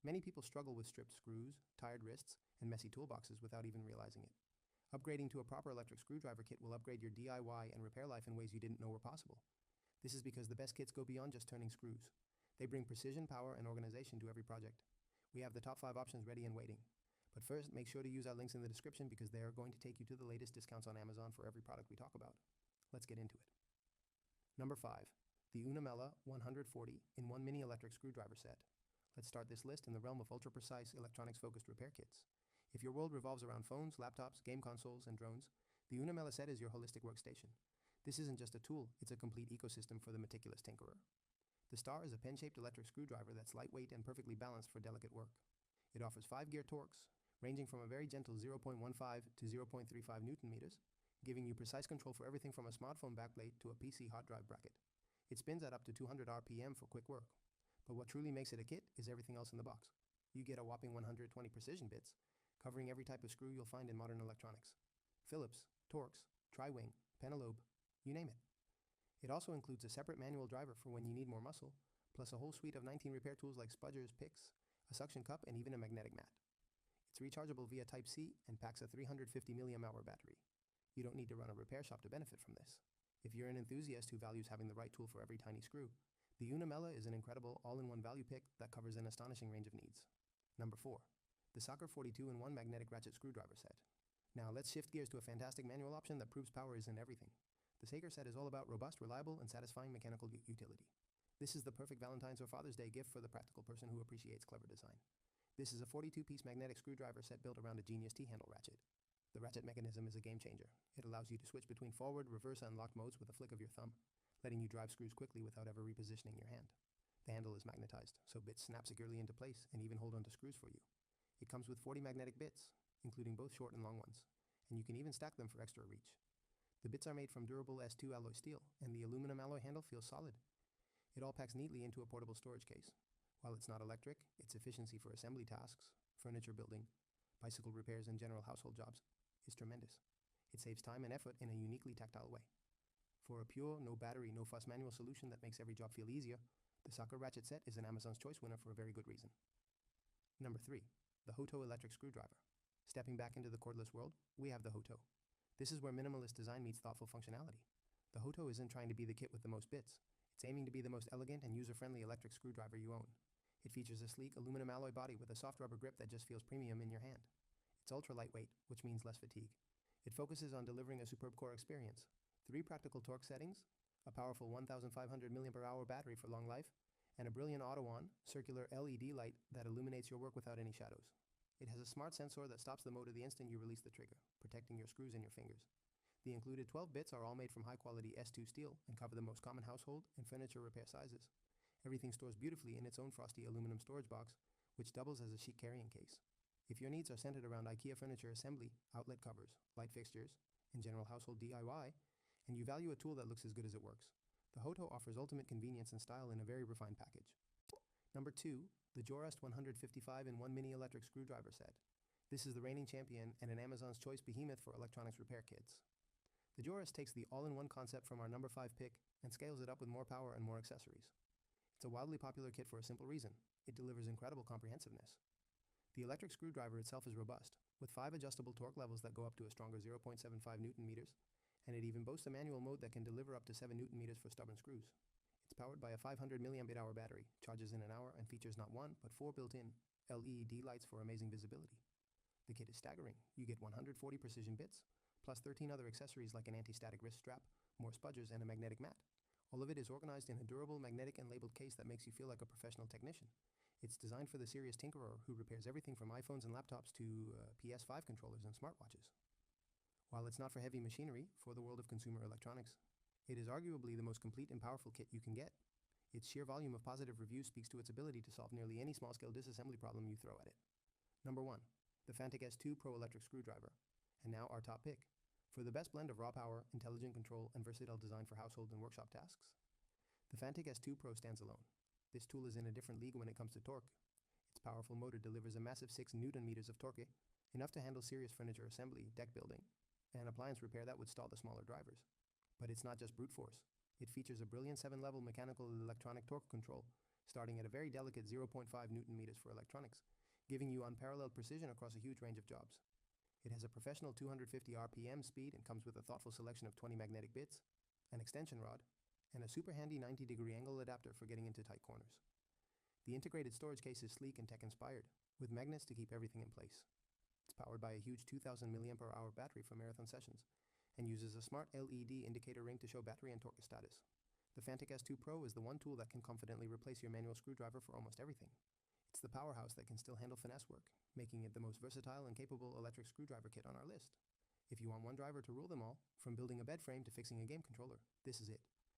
Many people struggle with stripped screws, tired wrists, and messy toolboxes without even realizing it. Upgrading to a proper electric screwdriver kit will upgrade your DIY and repair life in ways you didn't know were possible. This is because the best kits go beyond just turning screws. They bring precision, power, and organization to every project. We have the top 5 options ready and waiting. But first, make sure to use our links in the description because they are going to take you to the latest discounts on Amazon for every product we talk about. Let's get into it. Number 5. The Unamela 140 in 1 mini electric screwdriver set. Let's start this list in the realm of ultra-precise, electronics-focused repair kits. If your world revolves around phones, laptops, game consoles, and drones, the Unamela set is your holistic workstation. This isn't just a tool, it's a complete ecosystem for the meticulous tinkerer. The Star is a pen-shaped electric screwdriver that's lightweight and perfectly balanced for delicate work. It offers 5-gear torques, ranging from a very gentle 0.15 to 0.35 Newton meters, giving you precise control for everything from a smartphone backplate to a PC hard drive bracket. It spins at up to 200 RPM for quick work. But what truly makes it a kit is everything else in the box. You get a whopping 120 precision bits, covering every type of screw you'll find in modern electronics. Phillips, Torx, Tri-Wing, Penelope, you name it. It also includes a separate manual driver for when you need more muscle, plus a whole suite of 19 repair tools like spudgers, picks, a suction cup, and even a magnetic mat. It's rechargeable via Type-C and packs a 350 mAh battery. You don't need to run a repair shop to benefit from this. If you're an enthusiast who values having the right tool for every tiny screw, the Unamela is an incredible all-in-one value pick that covers an astonishing range of needs. Number 4. The Soccer 42-in-1 magnetic ratchet screwdriver set. Now let's shift gears to a fantastic manual option that proves power isn't everything. The Saker set is all about robust, reliable, and satisfying mechanical utility. This is the perfect Valentine's or Father's Day gift for the practical person who appreciates clever design. This is a 42-piece magnetic screwdriver set built around a genius T-handle ratchet. The ratchet mechanism is a game changer. It allows you to switch between forward, reverse, and locked modes with a flick of your thumb, letting you drive screws quickly without ever repositioning your hand. The handle is magnetized, so bits snap securely into place and even hold onto screws for you. It comes with 40 magnetic bits, including both short and long ones, and you can even stack them for extra reach. The bits are made from durable S2 alloy steel, and the aluminum alloy handle feels solid. It all packs neatly into a portable storage case. While it's not electric, its efficiency for assembly tasks, furniture building, bicycle repairs, and general household jobs is tremendous. It saves time and effort in a uniquely tactile way. For a pure, no battery, no fuss manual solution that makes every job feel easier, the Soccer Ratchet set is an Amazon's Choice winner for a very good reason. Number 3. The Hoto electric screwdriver. Stepping back into the cordless world, we have the Hoto. This is where minimalist design meets thoughtful functionality. The Hoto isn't trying to be the kit with the most bits. It's aiming to be the most elegant and user-friendly electric screwdriver you own. It features a sleek aluminum alloy body with a soft rubber grip that just feels premium in your hand. It's ultra lightweight, which means less fatigue. It focuses on delivering a superb core experience. 3 practical torque settings, a powerful 1,500 mAh battery for long life, and a brilliant auto-on, circular LED light that illuminates your work without any shadows. It has a smart sensor that stops the motor the instant you release the trigger, protecting your screws and your fingers. The included 12 bits are all made from high-quality S2 steel and cover the most common household and furniture repair sizes. Everything stores beautifully in its own frosty aluminum storage box, which doubles as a chic carrying case. If your needs are centered around IKEA furniture assembly, outlet covers, light fixtures, and general household DIY, and you value a tool that looks as good as it works, the Hoto offers ultimate convenience and style in a very refined package. Number 2. The Jorest 155-in-1 mini electric screwdriver set. This is the reigning champion and an Amazon's Choice behemoth for electronics repair kits. The Jorest takes the all-in-one concept from our number 5 pick and scales it up with more power and more accessories. It's a wildly popular kit for a simple reason. It delivers incredible comprehensiveness. The electric screwdriver itself is robust, with 5 adjustable torque levels that go up to a stronger 0.75 Newton meters, and it even boasts a manual mode that can deliver up to 7 Newton meters for stubborn screws. It's powered by a 500 mAh battery, charges in an hour, and features not 1, but 4 built-in LED lights for amazing visibility. The kit is staggering. You get 140 precision bits, plus 13 other accessories like an anti-static wrist strap, more spudgers, and a magnetic mat. All of it is organized in a durable, magnetic, and labeled case that makes you feel like a professional technician. It's designed for the serious tinkerer who repairs everything from iPhones and laptops to PS5 controllers and smartwatches. While it's not for heavy machinery, for the world of consumer electronics, it is arguably the most complete and powerful kit you can get. Its sheer volume of positive reviews speaks to its ability to solve nearly any small-scale disassembly problem you throw at it. Number 1. The Fantic S2 Pro Electric Screwdriver. And now our top pick. For the best blend of raw power, intelligent control, and versatile design for household and workshop tasks, the Fantic S2 Pro stands alone. This tool is in a different league when it comes to torque. Its powerful motor delivers a massive 6 Newton meters of torque, enough to handle serious furniture assembly, deck building, and appliance repair that would stall the smaller drivers. But it's not just brute force. It features a brilliant 7-level mechanical electronic torque control starting at a very delicate 0.5 Newton meters for electronics, giving you unparalleled precision across a huge range of jobs. It has a professional 250 RPM speed and comes with a thoughtful selection of 20 magnetic bits, an extension rod, and a super handy 90-degree angle adapter for getting into tight corners. The integrated storage case is sleek and tech-inspired, with magnets to keep everything in place. It's powered by a huge 2,000 mAh battery for marathon sessions, and uses a smart LED indicator ring to show battery and torque status. The Fantic S2 Pro is the one tool that can confidently replace your manual screwdriver for almost everything. It's the powerhouse that can still handle finesse work, making it the most versatile and capable electric screwdriver kit on our list. If you want one driver to rule them all, from building a bed frame to fixing a game controller, this is it.